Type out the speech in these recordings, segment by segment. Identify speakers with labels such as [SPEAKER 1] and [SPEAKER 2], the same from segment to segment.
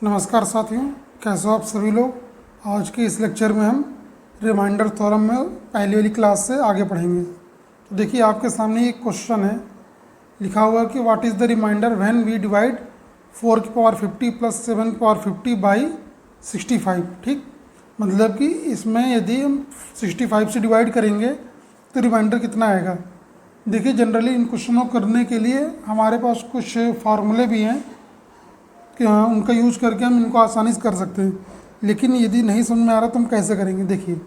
[SPEAKER 1] नमस्कार साथियों, कैसे हो आप सभी लोग। आज के इस लेक्चर में हम रिमाइंडर थ्योरम में पहली वाली क्लास से आगे पढ़ेंगे। तो देखिए, आपके सामने एक क्वेश्चन है, लिखा हुआ है कि what is the reminder when we divide 4 की पावर 50 प्लस 7 की पावर 50 बाई 65। ठीक, मतलब कि इसमें यदि हम 65 से डिवाइड करेंगे तो रिमाइंडर कितना आएगा। देखिए, जनरली इन क्वेश्चनों को करने के लिए हमारे पास कुछ फार्मूले भी हैं कि हाँ, उनका यूज करके हम इनको आसानी से कर सकते हैं। लेकिन यदि नहीं समझ में आ रहा तो हम कैसे करेंगे। देखिए,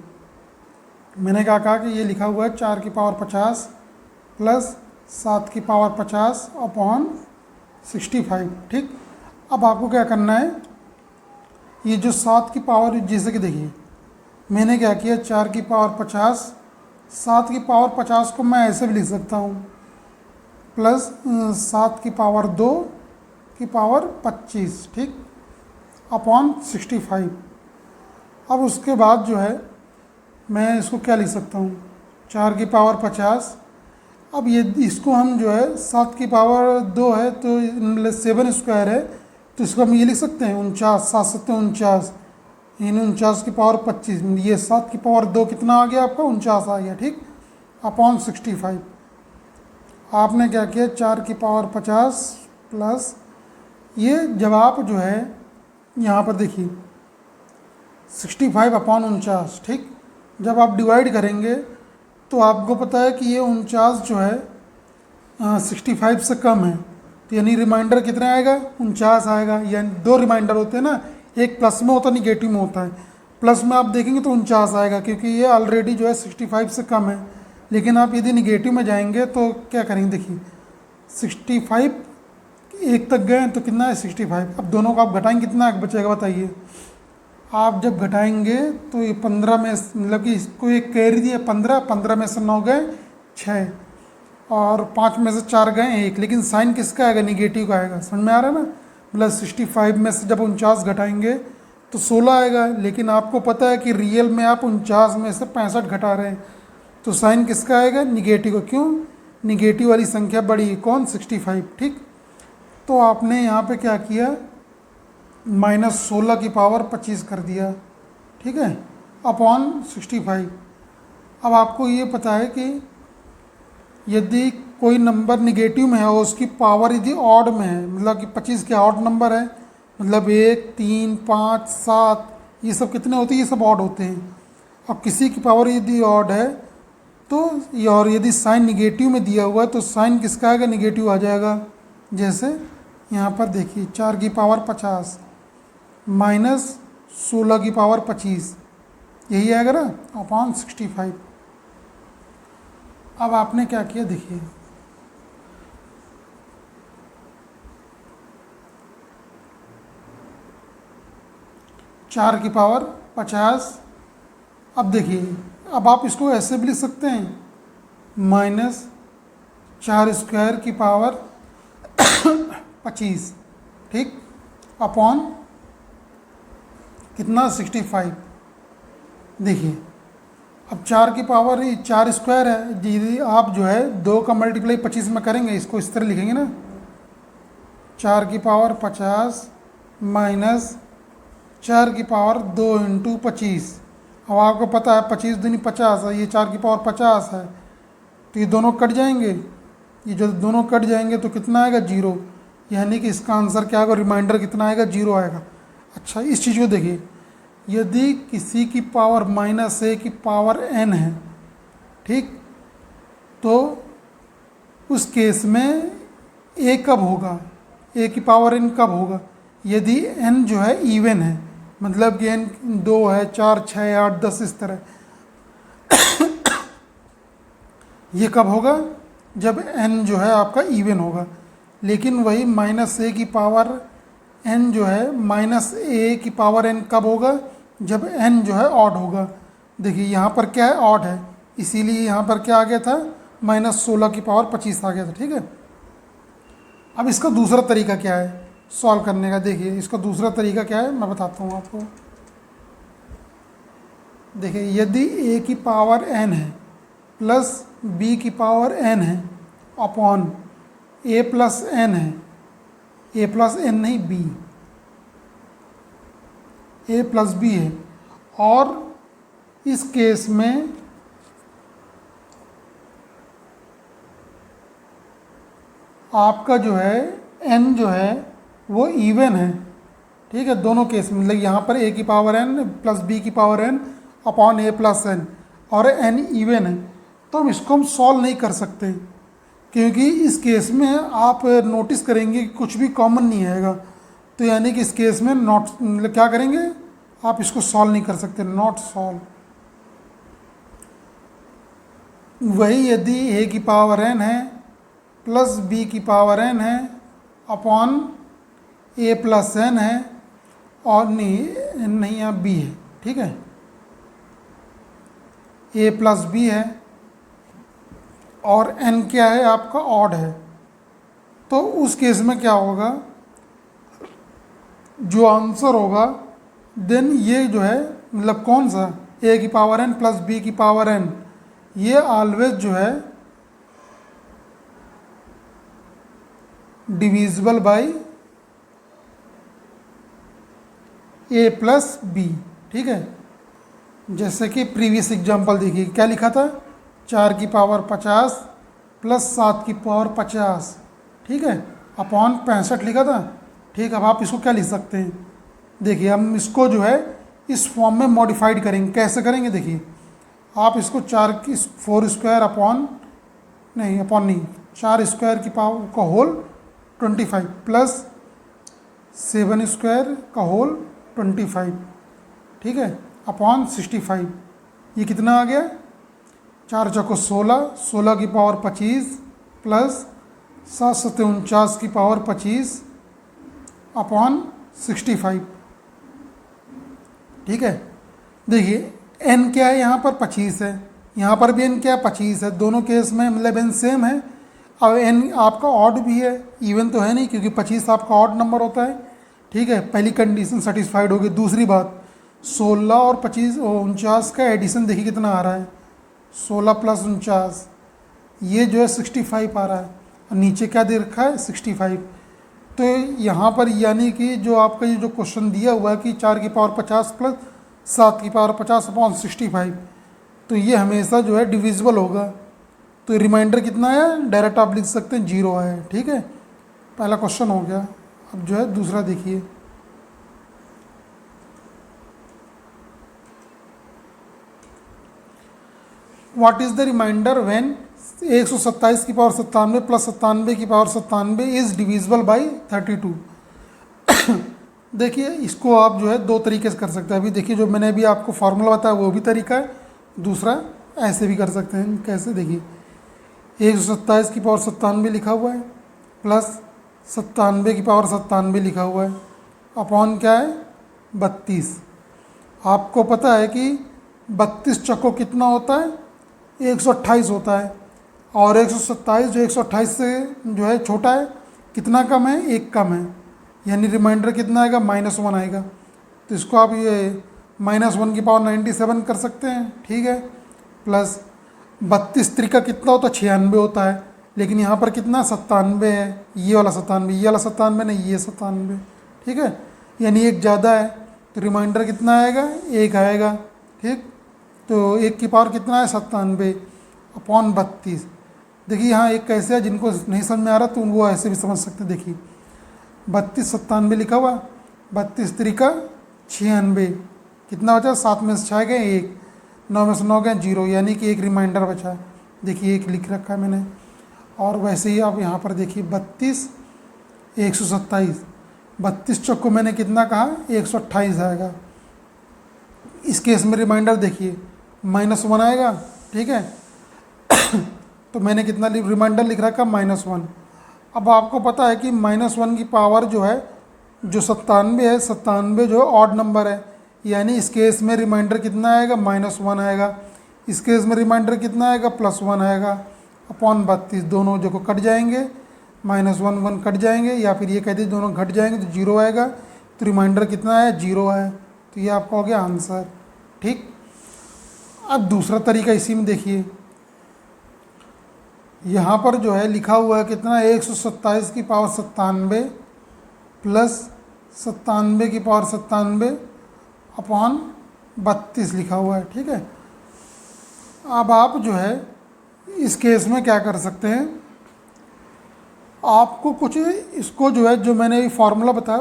[SPEAKER 1] मैंने क्या कहा कि ये लिखा हुआ है 4 की पावर 50 प्लस 7 की पावर 50 अपॉन 65। ठीक, अब आपको क्या करना है, ये जो 7 की पावर, जैसे कि देखिए मैंने क्या किया, 4 की पावर 50, 7 की पावर 50 को मैं ऐसे भी लिख सकता हूँ, प्लस 7 की पावर 2 की पावर 25। ठीक, अपॉन 65। अब उसके बाद जो है मैं इसको क्या लिख सकता हूँ, 4 की पावर 50। अब ये इसको हम जो है 7 की पावर 2 है तो 7 स्क्वायर है, तो इसको हम ये लिख सकते हैं 49, 7 सत्ते 49, यानी 49 की पावर 25। ये 7 की पावर 2 कितना आ गया आपका, 49 आ गया। ठीक, अपॉन 65। आपने क्या किया, 4 की पावर 50 प्लस, ये जवाब जो है यहाँ पर देखिए 65 अपॉन 49। ठीक, जब आप डिवाइड करेंगे तो आपको पता है कि ये 49 जो है 65 से कम है, तो यानी रिमाइंडर कितना आएगा, 49 आएगा। यानी दो रिमाइंडर होते हैं ना, एक प्लस में होता है, निगेटिव में होता है। प्लस में आप देखेंगे तो 49 आएगा, क्योंकि ये ऑलरेडी जो है 65 से कम है। लेकिन आप यदि निगेटिव में जाएंगे तो क्या करेंगे, देखिए 65 एक तक गए तो कितना है 65। अब दोनों को आप घटाएंगे कितना बचेगा बताइए। आप जब घटाएंगे तो ये 15 में, मतलब कि इसको एक कैरी दिया 15, 15 में से 9 गए 6, और 5 में से 4 गए 1। लेकिन साइन किसका आएगा, निगेटिव का आएगा। समझ में आ रहा है ना, मतलब 65 में से जब 49 घटाएंगे तो 16 आएगा। लेकिन आपको पता है कि रियल में आप 49 में से 65 घटा रहे हैं, तो साइन किसका आएगा, निगेटिव का। क्यों, निगेटिव वाली संख्या बड़ी है, कौन, 65। ठीक, तो आपने यहाँ पे क्या किया, -16 की पावर 25 कर दिया। ठीक है, अपॉन 65। अब आपको ये पता है कि यदि कोई नंबर निगेटिव में है और उसकी पावर यदि ऑड में है, मतलब कि 25 के ऑड नंबर है, मतलब 1, 3, 5, 7, ये सब कितने होते हैं, ये सब ऑड होते हैं। अब किसी की पावर यदि ऑड है तो ये, और यदि साइन निगेटिव में दिया हुआ है तो साइन किसका आएगा, निगेटिव आ जाएगा। जैसे यहाँ पर देखिए 4 की पावर 50 माइनस 16 की पावर 25, यही आएगा ना, अपॉन 65। अब आपने क्या किया, देखिए चार की पावर 50। अब देखिए, अब आप इसको ऐसे भी लिख सकते हैं, -4 स्क्वायर की पावर 25। ठीक, अपॉन कितना, 65। देखिए, अब 4 की पावर 4 स्क्वायर है, यदि आप जो है 2 का मल्टीप्लाई 25 में करेंगे, इसको इस तरह लिखेंगे ना, 4 की पावर 50 माइनस 4 की पावर 2 इंटू 25। अब आपको पता है 25 दूनी 50 है, ये 4 की पावर 50 है, तो ये दोनों कट जाएंगे। ये जो दोनों कट जाएंगे तो कितना आएगा, 0। यानी कि इसका आंसर क्या आएगा, रिमाइंडर कितना आएगा, 0 आएगा। अच्छा, इस चीज़ को देखिए, यदि किसी की पावर -a की पावर n है, ठीक, तो उस केस में a कब होगा, a की पावर n कब होगा, यदि n जो है इवन है, मतलब कि n 2 है, 4, 6, 8, 10 इस तरह। ये कब होगा, जब n जो है आपका इवन होगा। लेकिन वही -a की पावर n जो है, -a की पावर n कब होगा, जब n जो है ऑड होगा। देखिए यहाँ पर क्या है, ऑड है, इसीलिए यहाँ पर क्या आ गया था, -16 की पावर 25 आ गया था। ठीक है, अब इसका दूसरा तरीका क्या है सॉल्व करने का। देखिए इसका दूसरा तरीका क्या है, मैं बताता हूँ आपको। देखिए, यदि a की पावर n है प्लस b की पावर n है अपॉन a प्लस n है, a प्लस n नहीं b, ए प्लस बी है, और इस केस में आपका जो है n जो है वो इवन है, ठीक है, दोनों केस में। मतलब यहाँ पर a की पावर n प्लस b की power n upon a plus n, और n इवन है, तो हम इसको हम सॉल्व नहीं कर सकते, क्योंकि इस केस में आप नोटिस करेंगे कि कुछ भी कॉमन नहीं आएगा। तो यानी कि इस केस में नॉट, मतलब क्या करेंगे, आप इसको सॉल्व नहीं कर सकते, नॉट सॉल्व। वही यदि a की पावर n है प्लस b की पावर n है अपॉन a प्लस n है, और नहीं यहाँ b है, ठीक है, a प्लस b है, और n क्या है आपका, ऑड है। तो उस केस में क्या होगा, जो आंसर होगा देन ये जो है, मतलब कौन सा, a की पावर n प्लस b की पावर n, ये ऑलवेज जो है divisible by a plus B, ठीक है। जैसे कि प्रीवियस एग्जांपल देखिए क्या लिखा था, 4 की पावर 50 प्लस 7 की पावर 50, ठीक है, अपॉन 65 लिखा था, ठीक। अब आप इसको क्या लिख सकते हैं, देखिए हम इसको जो है इस फॉर्म में मॉडिफाइड करेंगे। कैसे करेंगे, देखिए आप इसको 4 स्क्वायर अपॉन नहीं 4 स्क्वायर की पावर का होल 25 प्लस 7 स्क्वायर का होल 25, ठीक है, अपॉन 65। ये कितना आ गया, 4 चौको 16, 16 की पावर 25 प्लस 7 सत्ते 49 की पावर 25 अपॉन 65, ठीक है। देखिए n क्या है यहाँ पर 25 है, यहाँ पर भी n क्या है 25 है, दोनों केस में मतलब n सेम है। अब n आपका ऑड भी है, इवन तो है नहीं, क्योंकि 25 आपका ऑड नंबर होता है, ठीक है। पहली कंडीशन सेटिस्फाइड होगी। दूसरी बात, 16 और 49 का एडिशन देखिए कितना आ रहा है, 16 प्लस 49, ये जो है 65 आ रहा है, और नीचे क्या दे रखा है 65। तो यहाँ पर यानी कि जो आपका ये जो क्वेश्चन दिया हुआ है कि 4 की पावर 50 प्लस 7 की पावर 50 अपॉन 65, तो ये हमेशा जो है डिविजिबल होगा। तो रिमाइंडर कितना है, डायरेक्ट आप लिख सकते हैं 0 है, ठीक है। पहला क्वेश्चन हो गया। अब जो है दूसरा देखिए, what is the reminder when 127 की पावर 97 प्लस 97 की पावर 97 इज डिविजिबल बाई 32। देखिए इसको आप जो है दो तरीके से कर सकते हैं। अभी देखिए जो मैंने अभी आपको फार्मूला बताया वो भी तरीका है, दूसरा ऐसे भी कर सकते हैं। कैसे, देखिए 127 की पावर 97 लिखा हुआ है प्लस 97 की पावर 97 लिखा हुआ है, अपॉन क्या है 32। आपको पता है कि 32 चक्को कितना होता है, 128 होता है, और 127 जो 128 से जो है छोटा है, कितना कम है, 1 कम है, यानी रिमाइंडर कितना आएगा, -1 आएगा। तो इसको आप ये -1 की पावर 97 कर सकते हैं, ठीक है, प्लस 32 त्रिका कितना होता है, 96 होता है, लेकिन यहाँ पर कितना 97 है, ये वाला 97, ये वाला 97 नहीं, ये 97, ठीक है, यानी 1 ज़्यादा है, तो रिमाइंडर कितना आएगा, 1 आएगा, ठीक। तो 1 की पावर कितना है 97 अपॉन 32। देखिए यहाँ एक कैसे है, जिनको नहीं समझ में आ रहा तो वो ऐसे भी समझ सकते हैं। देखिए 32 97 लिखा हुआ, 32 त्रिका 96, कितना बचा, 7 में से 6 गए 1, 9 में से 9 गए 0, यानी कि 1 रिमाइंडर बचा। देखिए 1 लिख रखा है मैंने। और वैसे ही आप यहाँ पर देखिए 32 127, 32 चौको मैंने कितना कहा, 128 आएगा। इस केस में रिमाइंडर देखिए -1 आएगा, ठीक है। तो मैंने कितना रिमाइंडर लिख रखा, -1। अब आपको पता है कि -1 की पावर जो है, जो 97 है, 97 जो ऑड नंबर है, यानी इस केस में रिमाइंडर कितना आएगा, -1 आएगा। इस केस में रिमाइंडर कितना आएगा, +1 आएगा, अपॉन 32। दोनों जो को कट जाएंगे, -1 1 कट जाएंगे, या फिर ये कहते हैं दोनों घट जाएंगे तो 0 आएगा। तो रिमाइंडर कितना है, 0 है। तो ये आपका हो गया आंसर, ठीक। अब दूसरा तरीका इसी में देखिए, यहाँ पर जो है लिखा हुआ है कितना, 127 की पावर 97 प्लस 97 की पावर 97 अपॉन 32 लिखा हुआ है। ठीक है, अब आप जो है इस केस में क्या कर सकते हैं, आपको कुछ इसको जो है, जो मैंने फार्मूला बताया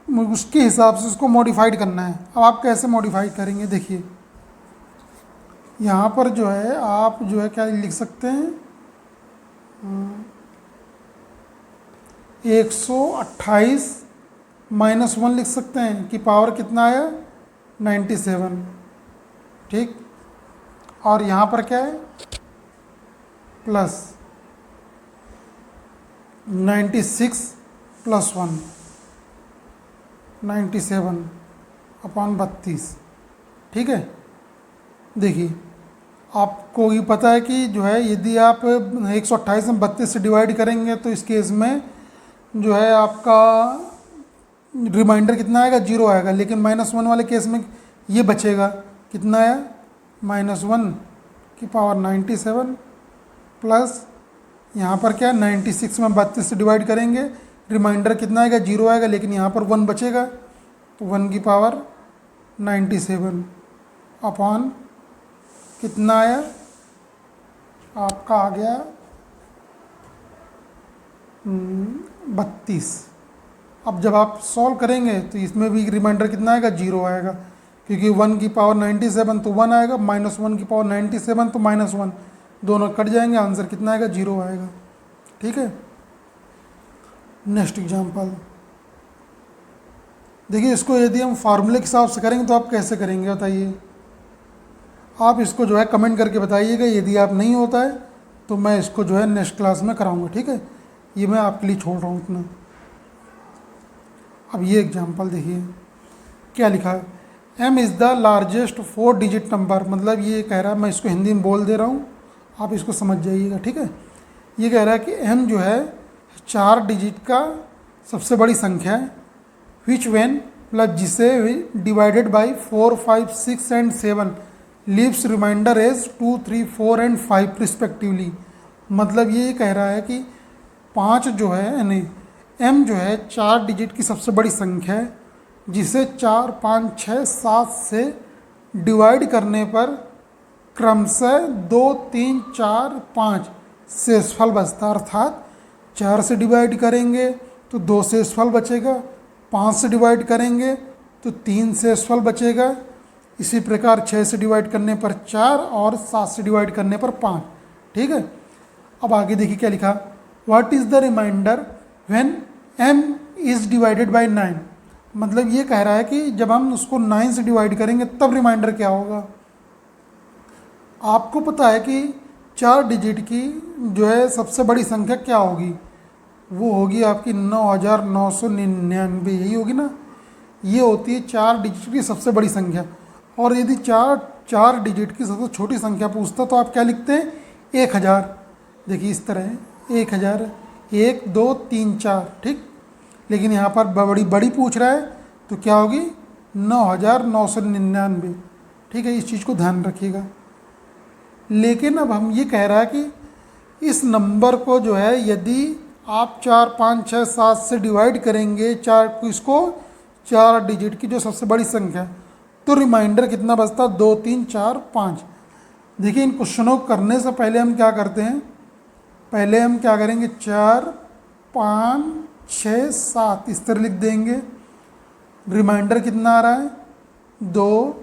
[SPEAKER 1] उसके हिसाब से इसको मॉडिफाइड करना है। अब आप कैसे मॉडिफाइड करेंगे, देखिए यहाँ पर जो है आप जो है क्या लिख सकते हैं, 128 माइनस 1 लिख सकते हैं कि पावर कितना आया 97। ठीक, और यहाँ पर क्या है प्लस 96 प्लस 1 97 अपॉन 32। ठीक है, देखिए आपको ये पता है कि जो है यदि आप 128 में 32 से डिवाइड करेंगे तो इस केस में जो है आपका रिमाइंडर कितना आएगा, 0 आएगा। लेकिन -1 वाले केस में ये बचेगा, कितना आया -1 की पावर 97 प्लस यहाँ पर क्या 96 में 32 से डिवाइड करेंगे, रिमाइंडर कितना आएगा, 0 आएगा। लेकिन यहाँ पर 1 बचेगा, तो 1 की पावर 97 अपॉन कितना आया आपका आ गया 32। अब जब आप सॉल्व करेंगे तो इसमें भी रिमाइंडर कितना आएगा, 0 आएगा, क्योंकि 1 की पावर 97 तो 1 आएगा, -1 की पावर 97 तो -1, दोनों कट जाएंगे, आंसर कितना आएगा, 0 आएगा। ठीक है, नेक्स्ट एग्जांपल देखिए, इसको यदि हम फार्मूले के हिसाब से करेंगे तो आप कैसे करेंगे बताइए। आप इसको जो है कमेंट करके बताइएगा, यदि आप नहीं होता है तो मैं इसको जो है नेक्स्ट क्लास में कराऊंगा। ठीक है, ये मैं आपके लिए छोड़ रहा हूँ इतना। अब ये एग्जांपल देखिए क्या लिखा है, m is the largest 4 digit number. मतलब ये कह रहा है, मैं इसको हिंदी में बोल दे रहा हूँ, आप इसको समझ जाइएगा। ठीक है, ये कह रहा है कि m जो है 4 डिजिट का सबसे बड़ी संख्या है, विच वेन मतलब जिसे divided by 4, 5, 6 and 7 leaves reminder as 2, 3, 4 and 5 respectively. मतलब ये कह रहा है कि 5 जो है यानी m जो है 4 डिजिट की सबसे बड़ी संख्या है, जिसे 4, 5, 6, 7 से डिवाइड करने पर क्रमशः 2, 3, 4, 5 शेषफल बचता। अर्थात 4 से डिवाइड करेंगे तो 2 शेषफल बचेगा, 5 से डिवाइड करेंगे तो 3 शेषफल बचेगा, इसी प्रकार 6 से डिवाइड करने पर 4 और 7 से डिवाइड करने पर 5। ठीक है, अब आगे देखिए क्या लिखा, what is the reminder when m is divided by 9। मतलब ये कह रहा है कि जब हम उसको 9 से डिवाइड करेंगे तब रिमाइंडर क्या होगा। आपको पता है कि 4 डिजिट की जो है सबसे बड़ी संख्या क्या होगी, वो होगी आपकी 9999, यही होगी ना। ये होती है 4 डिजिट की सबसे बड़ी संख्या। और यदि 4 डिजिट की सबसे छोटी संख्या पूछता तो आप क्या लिखते हैं, 1000। देखिए इस तरह है 1000, 1, 2, 3, 4। ठीक, लेकिन यहाँ पर बड़ी पूछ रहा है तो क्या होगी 9999। ठीक है, इस चीज़ को ध्यान रखिएगा। लेकिन अब हम ये कह रहा है कि इस नंबर को जो है यदि आप 4, 5, 6, 7 से डिवाइड करेंगे, इसको 4 डिजिट की जो सबसे बड़ी संख्या, तो रिमाइंडर कितना बचता, 2, 3, 4, 5। देखिए इन क्वेश्चनों को करने से पहले हम क्या करते हैं, पहले हम क्या करेंगे 4, 5, 6, 7 इस तरह लिख देंगे। रिमाइंडर कितना आ रहा है 2,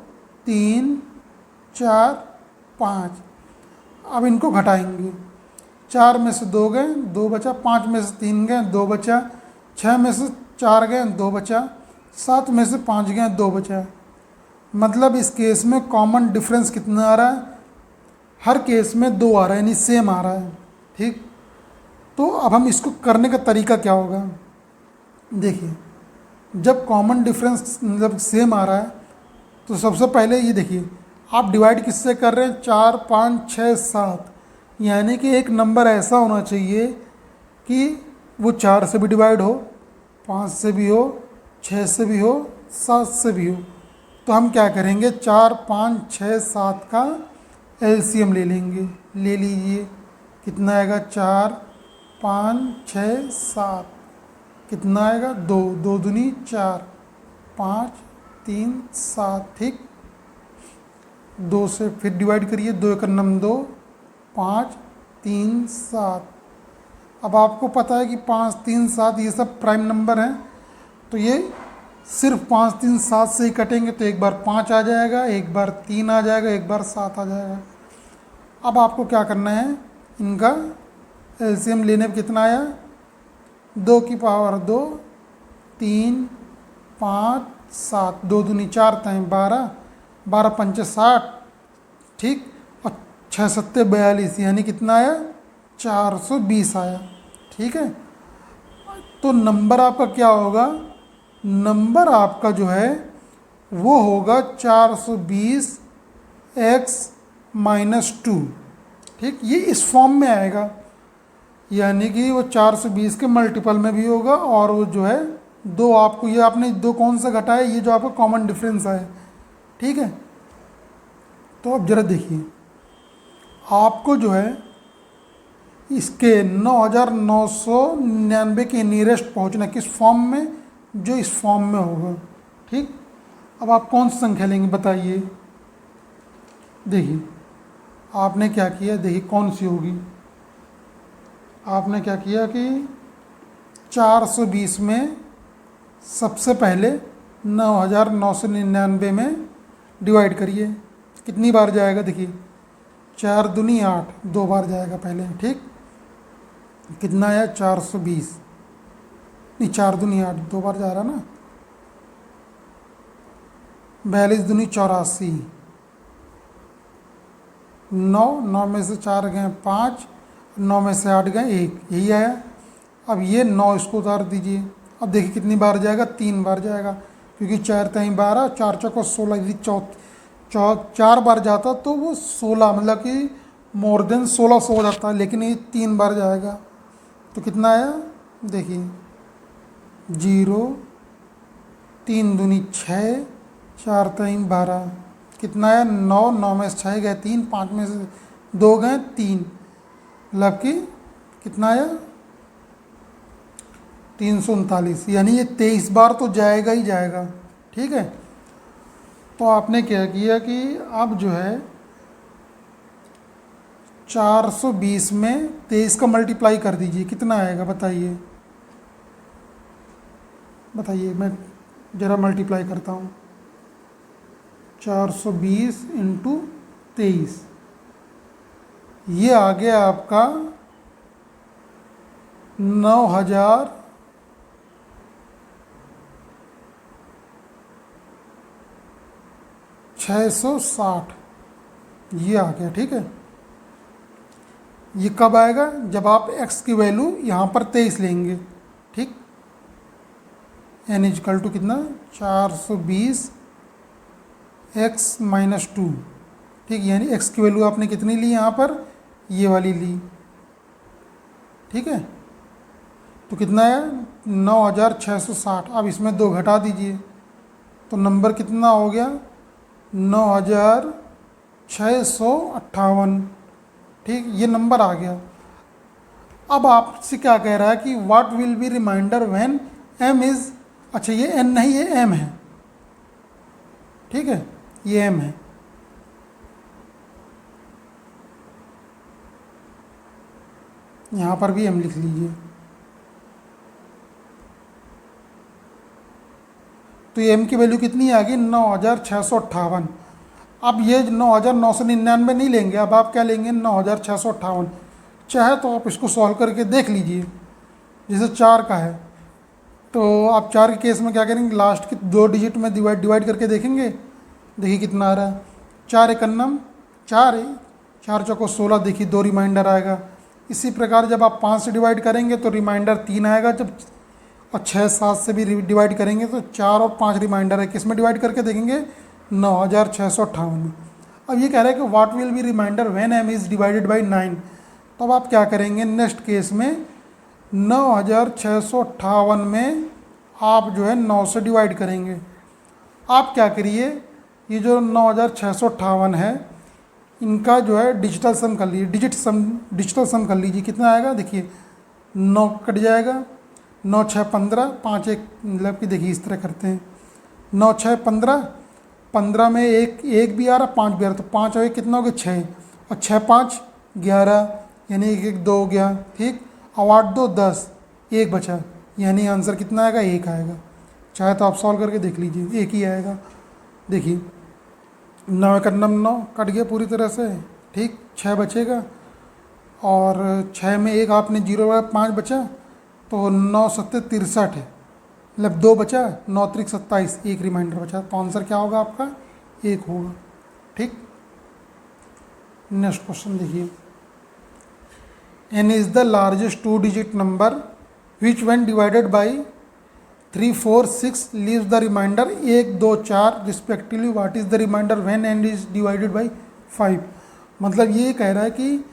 [SPEAKER 1] 3, 4, 5। अब इनको घटाएंगे, 4 में से 2 गए 2 बचा, 5 में से 3 गए 2 बचा, 6 में से 4 गए 2 बचा, 7 में से 5 गए 2 बचा। मतलब इस केस में कॉमन डिफरेंस कितना आ रहा है, हर केस में 2 आ रहा है, यानी सेम आ रहा है। ठीक, तो अब हम इसको करने का तरीका क्या होगा, देखिए जब कॉमन डिफरेंस मतलब सेम आ रहा है तो सबसे पहले ये देखिए आप डिवाइड किससे कर रहे हैं, 4, 5, 6, 7। यानी कि एक नंबर ऐसा होना चाहिए कि वो 4 से भी डिवाइड हो, 5 से भी हो, 6 से भी हो, 7 से भी हो। तो हम क्या करेंगे 4, 5, 6, 7 का एलसीएम ले लेंगे। ले लीजिए, कितना आएगा 4, 5, 6, 7, कितना आएगा 2, 2 दूनी 4, 5, 3 7, ठीक। 2 से फिर डिवाइड करिए, 2 एक नम 2, 5 3 7। अब आपको पता है कि 5 3 7 ये सब प्राइम नंबर हैं, तो ये सिर्फ 5 3 7 से ही कटेंगे, तो एक बार 5 आ जाएगा, एक बार 3 आ जाएगा, एक बार 7 आ जाएगा। अब आपको क्या करना है, इनका एलसीएम लेने पर कितना आया, 2 की पावर 2, 3 5 7, 2 दूनी 4 तय 12, 12 पंचे 60, ठीक। और 6 सत्ते 42, यानी कितना आया, 420 आया, ठीक है। तो नंबर आपका क्या होगा, नंबर आपका जो है वो होगा 420 x -2, ठीक। ये इस फॉर्म में आएगा, यानी कि वो 420 के मल्टीपल में भी होगा, और वो जो है दो आपको, ये आपने दो कौन सा घटाया, ये जो आपका कॉमन डिफरेंस है, ठीक है। तो अब जरा देखिए, आपको जो है इसके 9999 के नियरेस्ट पहुंचना, किस फॉर्म में, जो इस फॉर्म में होगा, ठीक। अब आप कौन सी संख्या लेंगे बताइए। देखिए आपने क्या किया, देखिए कौन सी होगी, आपने क्या किया कि 420 में सबसे पहले 9999 में डिवाइड करिए, कितनी बार जाएगा, देखिए 4 दूनी 8, 2 बार जाएगा पहले, ठीक। कितना आया, 420, नहीं 4 दूनी 8, 2 बार जा रहा ना, 42 दूनी 84, 9, 9 में से 4 गए 5, 9 में से 8 गए 1, यही आया। अब ये 9 इसको उतार दीजिए, अब देखिए कितनी बार जाएगा, 3 बार जाएगा, क्योंकि 4 3 12, 4 चौको 16, यदि 4 बार जाता तो वो 16, मतलब कि मोर देन 1600 हो जाता है, लेकिन ये 3 बार जाएगा, तो कितना आया, देखिए 0, 3 दूनी 6, 4 3 12, कितना आया 9, 9 में से 6 गए 3, 5 में से 2 गए 3, मतलब कि कितना आया 339, यानी ये 23 बार तो जाएगा ही जाएगा, ठीक है। तो आपने क्या किया कि अब जो है 420 में 23 का मल्टीप्लाई कर दीजिए, कितना आएगा बताइए, बताइए, मैं ज़रा मल्टीप्लाई करता हूँ, 420 इंटू 23, ये आ गया आपका 9660, ये आ गया, ठीक है। ये कब आएगा, जब आप x की वैल्यू यहाँ पर 23 लेंगे, ठीक। n इजकल टू कितना, 420 x -2, ठीक। यानी x की वैल्यू आपने कितनी ली यहाँ पर, ये वाली ली, ठीक है। तो कितना है 9660, अब इसमें 2 घटा दीजिए, तो नंबर कितना हो गया 9658, ठीक। ये नंबर आ गया। अब आपसे क्या कह रहा है कि what will be reminder when m is, अच्छा ये n नहीं, ये m है, ठीक है, ये m है। यहाँ पर भी m लिख लीजिए। तो ये m की वैल्यू कितनी आ गई 9658। अब ये 9999 नहीं लेंगे, अब आप क्या लेंगे 9658। चाहे तो आप इसको सॉल्व करके देख लीजिए, जैसे 4 का है तो आप 4 के केस में क्या करेंगे, लास्ट के 2 डिजिट में डिवाइड करके देखेंगे, देखिए कितना आ रहा है, 4 एकन्नम 4 है, 4 चौको 16, देखिए 2 रिमाइंडर आएगा। इसी प्रकार जब आप 5 से डिवाइड करेंगे तो रिमाइंडर 3 आएगा, जब और 6 7 से भी डिवाइड करेंगे तो 4 और 5 रिमाइंडर है, किस में डिवाइड करके देखेंगे 9658 में। अब ये कह रहा है कि what will be reminder when m is divided by 9, तो अब आप क्या करेंगे, नेक्स्ट केस में 9658 में आप जो है 9 से डिवाइड करेंगे। आप क्या करिए, ये जो 9658 है इनका जो है डिजिटल सम कर लीजिए, डिजिटल सम कर लीजिए, कितना आएगा देखिए 9 कट जाएगा, 9 6 15, 5 1, मतलब कि देखिए इस तरह करते हैं 9 6 15, 15 में एक एक भी आ रहा, 5 भी आ रहा, तो 5 और एक कितना हो गया 6, और 6 5 11, यानी एक एक 2 हो गया, ठीक। अब 8 2 10, एक बचा, यानी आंसर कितना आएगा, एक आएगा। चाहे तो आप सॉल्व करके देख लीजिए, एक ही आएगा। देखिए 9 एक 9 9 कट गया पूरी तरह से, ठीक। 6 बचेगा, और 6 में एक आपने जीरो लगाया, 5 बचा, तो 9 7 63 है, मतलब 2 बचा, 9 3 27, एक रिमाइंडर बचा, तो आंसर क्या होगा आपका, एक होगा, ठीक। नेक्स्ट क्वेश्चन देखिए, n is the largest 2 digit number which when divided by 3 4 6 leaves the reminder 1 2 4 respectively, what is the reminder when n is divided by 5। मतलब ये कह रहा है कि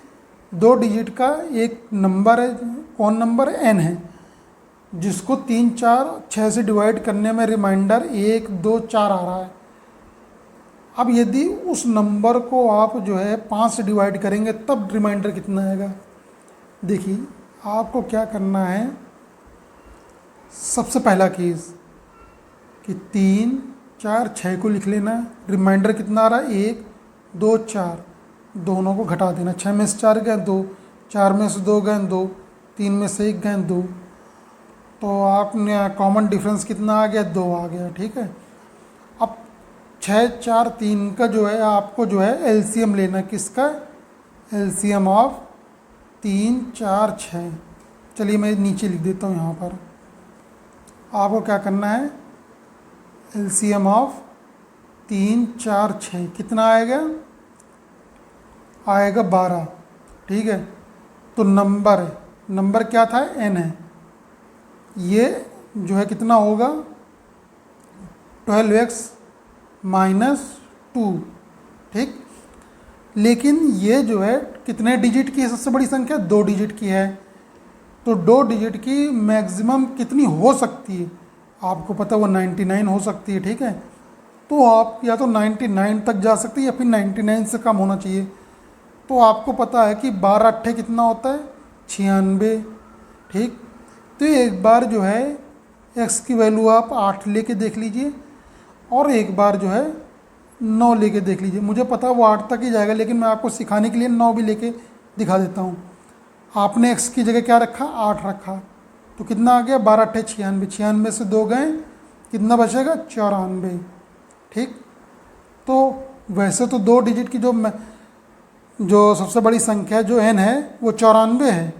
[SPEAKER 1] 2 डिजिट का एक नंबर है, कौन नंबर n है, जिसको 3 4 6 से डिवाइड करने में रिमाइंडर 1 2 4 आ रहा है। अब यदि उस नंबर को आप जो है 5 से डिवाइड करेंगे तब रिमाइंडर कितना आएगा। देखिए आपको क्या करना है, सबसे पहला केस कि 3 4 6 को लिख लेना, रिमाइंडर कितना आ रहा है 1 2 4, दोनों को घटा देना, 6 में से 4 गए 2, 4 में से 2 गए 2, 3 में से 1 गए 2, तो आपने कॉमन डिफरेंस कितना आ गया, 2 आ गया, ठीक है। अब 6 4 3 का जो है आपको जो है एलसीएम लेना, किसका, एलसीएम ऑफ 3 4 6। चलिए मैं नीचे लिख देता हूँ, यहाँ पर आपको क्या करना है, एलसीएम ऑफ 3 4 6 कितना आएगा, आएगा 12, ठीक है। तो नंबर क्या था, n है, ये जो है कितना होगा 12x -2, ठीक। लेकिन ये जो है कितने डिजिट की है, सबसे बड़ी संख्या 2 डिजिट की है, तो 2 डिजिट की मैक्सिमम कितनी हो सकती है, आपको पता है वो 99 हो सकती है, ठीक है। तो आप या तो 99 तक जा सकते हैं या फिर 99 से कम होना चाहिए। तो आपको पता है कि 12 अट्ठे कितना होता है 96, ठीक। तो एक बार जो है x की वैल्यू आप 8 लेके देख लीजिए, और एक बार जो है 9 लेके देख लीजिए। मुझे पता है वो 8 तक ही जाएगा, लेकिन मैं आपको सिखाने के लिए 9 भी लेके दिखा देता हूँ। आपने x की जगह क्या रखा, 8 रखा, तो कितना आ गया 12 अट्ठे 96, 96 से 2 गए, कितना बचेगा 94, ठीक। तो वैसे तो 2 डिजिट की जो सबसे बड़ी संख्या जो n है वो 94 है,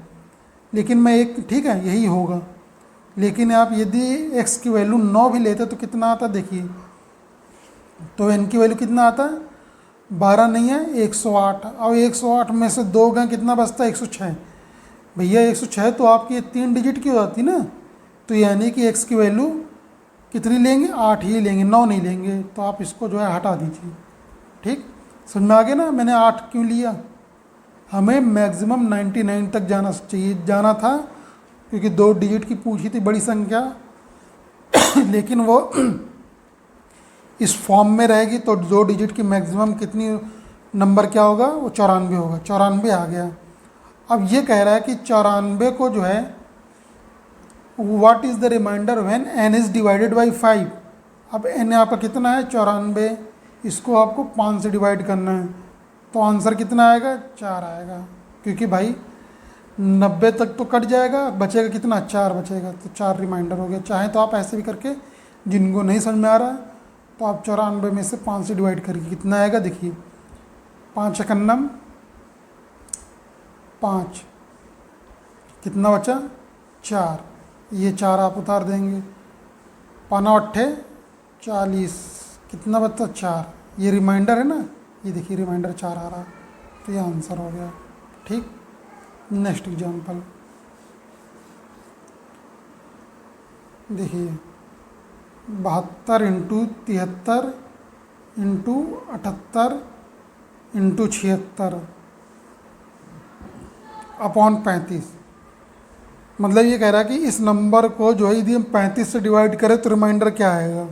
[SPEAKER 1] लेकिन मैं एक, ठीक है यही होगा, लेकिन आप यदि x की वैल्यू 9 भी लेते तो कितना आता, देखिए तो n की वैल्यू कितना आता है 12 नहीं है 108, अब 108 में से 2 गए कितना बचता है 106, भैया 106 तो आपकी ये 3 डिजिट की हो जाती ना, तो यानी कि x की वैल्यू कितनी लेंगे, 8 ही लेंगे, 9 नहीं लेंगे, तो आप इसको जो है हटा दीजिए, ठीक। समझ में आ गया ना, मैंने 8 क्यों लिया, हमें मैक्सिमम 99 तक जाना था, क्योंकि 2 डिजिट की पूछी थी बड़ी संख्या लेकिन वो इस फॉर्म में रहेगी, तो 2 डिजिट की मैक्सिमम कितनी नंबर क्या होगा, वो 94 होगा, 94 आ गया। अब ये कह रहा है कि 94 को जो है what is the reminder when n is divided by 5। अब n आपका कितना है 94, इसको आपको 5 से डिवाइड करना है, तो आंसर कितना आएगा 4 आएगा, क्योंकि भाई 90 तक तो कट जाएगा, बचेगा कितना 4 बचेगा, तो 4 रिमाइंडर हो गया। चाहे तो आप ऐसे भी करके, जिनको नहीं समझ में आ रहा तो आप 94 में से 5 से डिवाइड करिए, कितना आएगा देखिए, 5 एकन्नम 5, कितना बचा 4, ये 4 आप उतार देंगे, 5 अट्ठे 40, कितना बचता 4, ये रिमाइंडर है ना, ये देखिए रिमाइंडर 4 आ रहा, तो ये आंसर हो गया, ठीक। नेक्स्ट एग्जांपल देखिए, 72 इंटू 73 इंटू 78 इंटू 76 अपॉन 35। मतलब ये कह रहा है कि इस नंबर को जो है यदि हम 35 से डिवाइड करें तो रिमाइंडर क्या आएगा।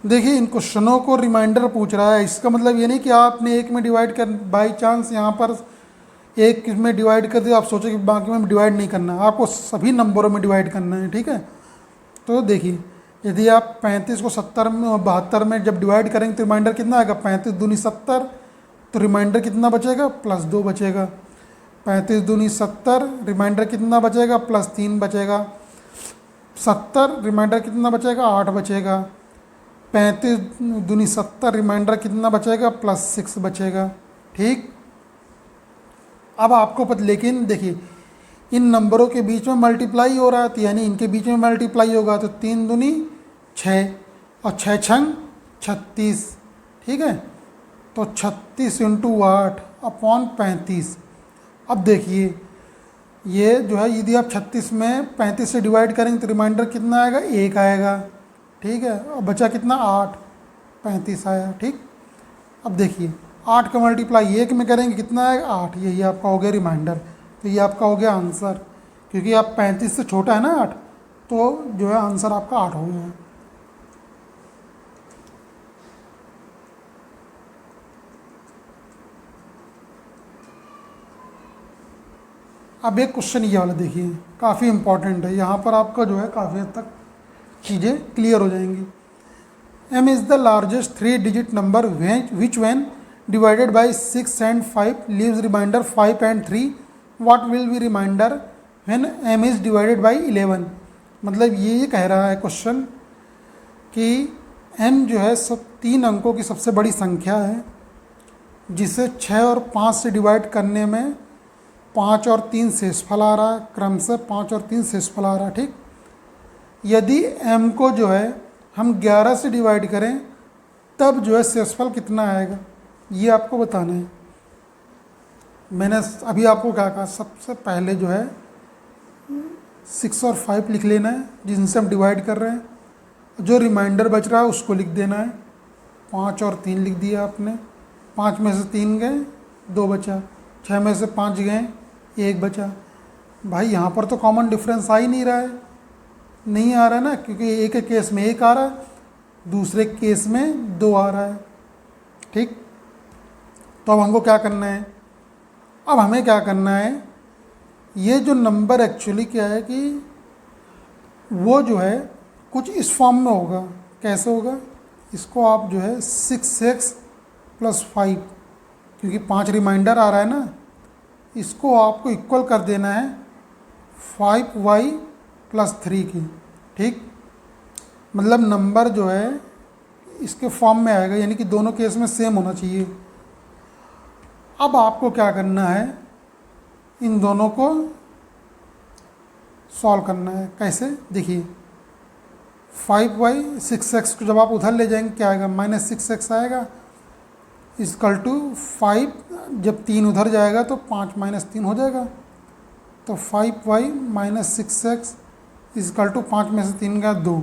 [SPEAKER 1] देखिए इन क्वेश्चनों को रिमाइंडर पूछ रहा है, इसका मतलब ये नहीं कि आपने एक में डिवाइड कर, बाई चांस यहाँ पर एक में डिवाइड कर दिया आप सोचो कि बाकी में डिवाइड नहीं करना, आपको सभी नंबरों में डिवाइड करना है, ठीक है। तो देखिए यदि आप 35 को 70 में और 72 में जब डिवाइड करेंगे तो रिमाइंडर कितना आएगा, 35 दूनी 70, तो रिमाइंडर कितना बचेगा, +2 बचेगा। 35 दूनी 70, रिमाइंडर कितना बचेगा, +3 बचेगा। 70 रिमाइंडर कितना बचेगा, 8 बचेगा। 35 दूनी 70, रिमाइंडर कितना बचेगा, +6 बचेगा। ठीक, अब आपको पता, लेकिन देखिए इन नंबरों के बीच में मल्टीप्लाई हो रहा है, तो यानी इनके बीच में मल्टीप्लाई होगा, तो 3 दूनी 6 और 6 छंग 36। ठीक है, तो 36 × 8/35। अब देखिए ये जो है, यदि आप 36 में 35 से डिवाइड करेंगे तो रिमाइंडर कितना आएगा, 1 आएगा। ठीक है, और बचा कितना, 8, 35 आया। ठीक, अब देखिए 8 का मल्टीप्लाई 1 में करेंगे कितना आएगा, 8। यही आपका हो गया रिमाइंडर, तो ये आपका हो गया आंसर। क्योंकि आप 35 से छोटा है ना 8, तो जो है आंसर आपका 8 हो गया है। अब एक क्वेश्चन ये वाला देखिए, काफ़ी इंपॉर्टेंट है, यहाँ पर आपका जो है काफ़ी हद तक चीज़ें क्लियर हो जाएंगी। m is the largest 3 digit number which when divided by 6 and 5 leaves remainder 5 and 3, what will be remainder when m is divided by 11। मतलब ये कह रहा है क्वेश्चन कि m जो है सब 3 अंकों की सबसे बड़ी संख्या है, जिसे 6 और 5 से डिवाइड करने में 5 और 3 शेषफल आ रहा है, क्रमशः 5 और 3 शेषफल आ रहा है। ठीक, यदि m को जो है हम 11 से डिवाइड करें तब जो है शेषफल कितना आएगा, ये आपको बताना है। मैंने अभी आपको क्या कहा, सबसे पहले जो है 6 और 5 लिख लेना है जिनसे हम डिवाइड कर रहे हैं, जो रिमाइंडर बच रहा है उसको लिख देना है। 5 और 3 लिख दिया आपने, 5 में से 3 गए 2 बचा, 6 में से 5 गए 1 बचा। भाई यहाँ पर तो कॉमन डिफरेंस आ ही नहीं रहा है, नहीं आ रहा है ना, क्योंकि एक के केस में 1 आ रहा है, दूसरे केस में 2 आ रहा है। ठीक, तो अब हमको क्या करना है, अब हमें क्या करना है, ये जो नंबर एक्चुअली क्या है कि वो जो है कुछ इस फॉर्म में होगा। कैसे होगा, इसको आप जो है 6x + 5, क्योंकि 5 रिमाइंडर आ रहा है ना, इसको आपको इक्वल कर देना है 5y + 3 की। ठीक, मतलब नंबर जो है इसके फॉर्म में आएगा, यानी कि दोनों केस में सेम होना चाहिए। अब आपको क्या करना है, इन दोनों को सॉल्व करना है। कैसे, देखिए 5y 6x को जब आप उधर ले जाएंगे क्या आएगा, -6x आएगा, = 5। जब 3 उधर जाएगा तो 5 - 3 हो जाएगा, तो 5y - 6x = 5 में से 3 गया 2।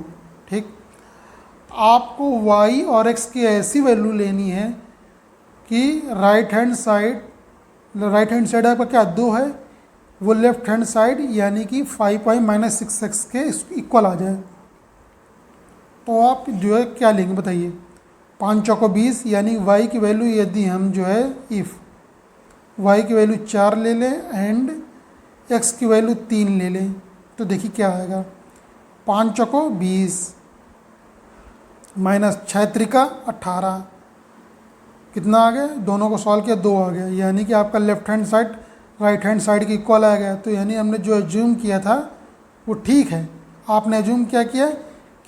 [SPEAKER 1] ठीक, आपको y और x की ऐसी वैल्यू लेनी है कि राइट हैंड साइड आपका क्या 2 है, वो लेफ्ट हैंड साइड यानी कि 5y - 6x के इक्वल आ जाए। तो आप जो है क्या लेंगे बताइए, 5 चौको 20, यानी y की वैल्यू यदि हम जो है इफ़ y की वैल्यू 4 ले लें एंड x की वैल्यू 3 ले लें, तो देखिए क्या आएगा, 5 चौको 20 -6 त्रिका 18, कितना आ गया, दोनों को सॉल्व किया 2 आ गया, यानी कि आपका left hand side right hand side की इक्वल आ गया। तो यानी हमने जो एज्यूम किया था वो ठीक है। आपने एज्यूम क्या किया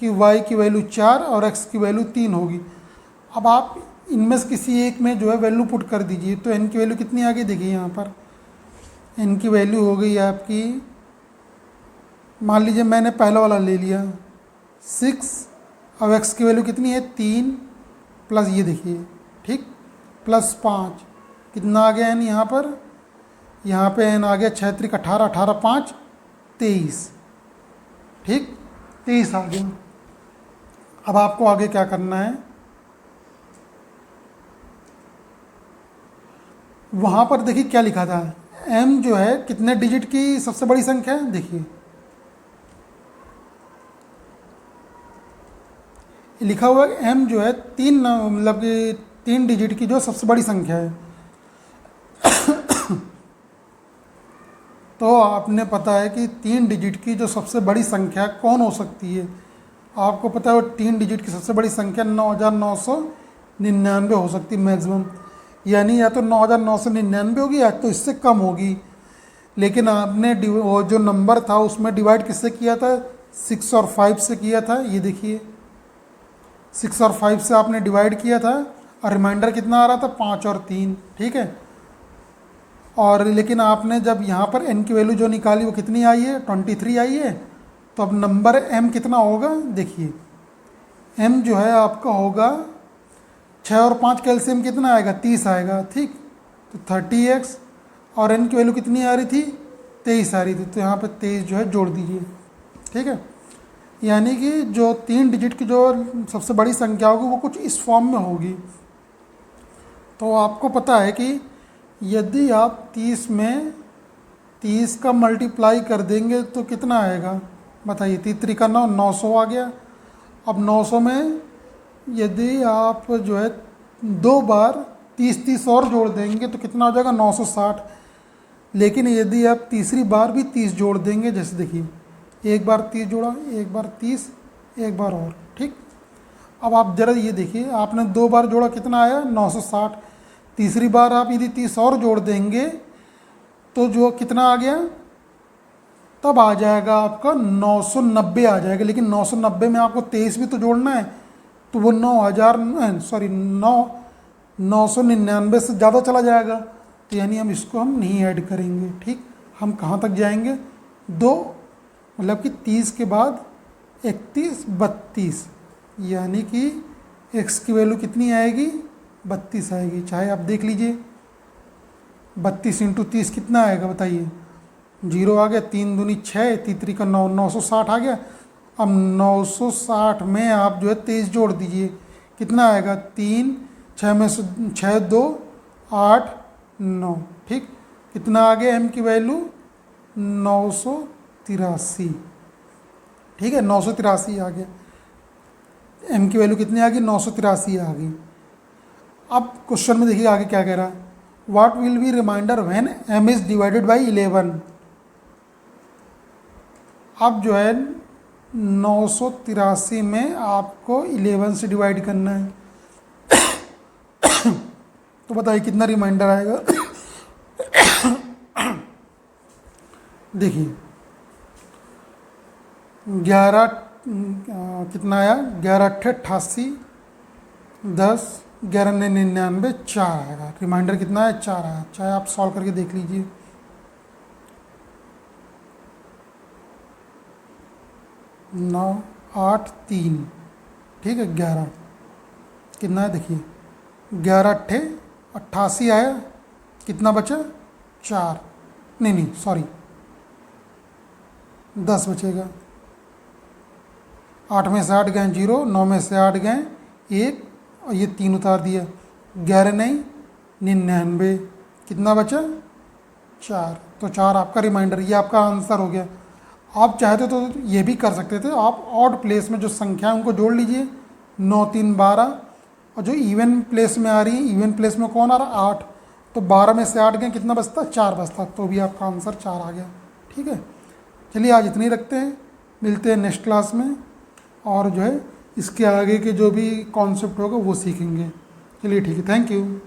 [SPEAKER 1] कि y की वैल्यू 4 और x की वैल्यू 3 होगी। अब आप इनमें से किसी एक में जो है वैल्यू पुट कर दीजिए, तो n की वैल्यू कितनी आ गई, देखिए यहाँ पर n की वैल्यू हो गई आपकी, मान लीजिए मैंने पहला वाला ले लिया 6, अब x की वैल्यू कितनी है 3, प्लस ये देखिए ठीक +5, कितना आ गया n यहाँ पे n आ गया 6 त्रिक 18, 18 5 23, ठीक 23 आ गया। अब आपको आगे क्या करना है, वहाँ पर देखिए क्या लिखा था, m जो है कितने डिजिट की सबसे बड़ी संख्या है, देखिए लिखा हुआ है m जो है 3 मतलब कि 3 डिजिट की जो सबसे बड़ी संख्या है। तो आपने पता है कि 3 डिजिट की जो सबसे बड़ी संख्या कौन हो सकती है। आपको पता है वो 3 डिजिट की सबसे बड़ी संख्या 9999 हो सकती है मैक्सिमम, यानी या तो 9999 होगी या तो इससे कम होगी। लेकिन आपने वो जो नंबर था उसमें डिवाइड किससे किया था, 6 और 5 से किया था। ये देखिए 6 और 5 से आपने डिवाइड किया था और रिमाइंडर कितना आ रहा था, 5 और 3, ठीक है। और लेकिन आपने जब यहाँ पर n की वैल्यू जो निकाली वो कितनी आई है, 23 आई है। तो अब नंबर m कितना होगा, देखिए m जो है आपका होगा 6 और 5 कैल्शियम कितना आएगा, 30 आएगा, ठीक। तो 30x और n की वैल्यू कितनी आ रही थी, 23 आ रही थी, तो यहाँ पर 23 जो है जोड़ दीजिए, ठीक है। यानी कि जो 3 डिजिट की जो सबसे बड़ी संख्या होगी वो कुछ इस फॉर्म में होगी। तो आपको पता है कि यदि आप 30 में 30 का मल्टीप्लाई कर देंगे तो कितना आएगा, बताइए। 3 का 9, 900 आ गया। अब 900 में यदि आप जो है 2 बार 30 और जोड़ देंगे तो कितना हो जाएगा, 960। लेकिन यदि आप तीसरी बार भी 30 जोड़ देंगे, जैसे देखिए एक बार 30 जोड़ा, एक बार 30, एक बार और, ठीक। अब आप ज़रा ये देखिए, आपने 2 बार जोड़ा कितना आया, 960। तीसरी बार आप यदि 30 और जोड़ देंगे तो जो कितना आ गया, तब आ जाएगा आपका 990 आ जाएगा। लेकिन 990 में आपको 23 भी तो जोड़ना है, तो वो 999 से ज़्यादा चला जाएगा। तो यानी हम इसको हम नहीं ऐड करेंगे, ठीक। हम कहाँ तक जाएंगे, 2 मतलब कि 30 के बाद 31, 32, यानी कि x की वैल्यू कितनी आएगी, 32 आएगी। चाहे आप देख लीजिए 32 × 30 कितना आएगा, बताइए। 0 आ गया, 3 दूनी 6, 3 का 9, 960 आ गया। अब 960 में आप जो है 23 जोड़ दीजिए, कितना आएगा, 3, 6 में से 6, 2, 8, 9, ठीक। कितना आ गया m की वैल्यू, 983, ठीक है, 983 आ गया। m की वैल्यू कितनी आ गई, 983 आ गई। अब क्वेश्चन में देखिए आगे क्या कह रहा है, what will be reminder when m is divided by 11। अब जो है 983 में आपको 11 से डिवाइड करना है। तो बताइए कितना रिमाइंडर आएगा। देखिए 11 कितना आया, 11 × 88, 10, 11 × 99, 4 आएगा। रिमाइंडर कितना है, 4 आया। चाहे आप सॉल्व करके देख लीजिए। 9, 8, 3, ठीक है, 11 कितना है, देखिए 11 × 88 आया, कितना बचा, 4, नहीं सॉरी 10 बचेगा। 8 में से 8 गए 0, 9 में से 8 गए 1 और ये 3 उतार दिया, 11 नहीं 99, कितना बचा, 4। तो 4 आपका रिमाइंडर, ये आपका आंसर हो गया। आप चाहते तो ये भी कर सकते थे, आप ऑड प्लेस में जो संख्या है उनको जोड़ लीजिए, 9, 3, 12, और जो इवन प्लेस में आ रही है, इवन प्लेस में कौन आ रहा है, 8, तो 12 में से 8 गए कितना बचता, 4 बचता, तो भी आपका आंसर 4 आ गया, ठीक है। चलिए आज इतनी रखते हैं, मिलते हैं नेक्स्ट क्लास में, और जो है इसके आगे के जो भी कॉन्सेप्ट होगा वो सीखेंगे। चलिए ठीक है, थैंक यू।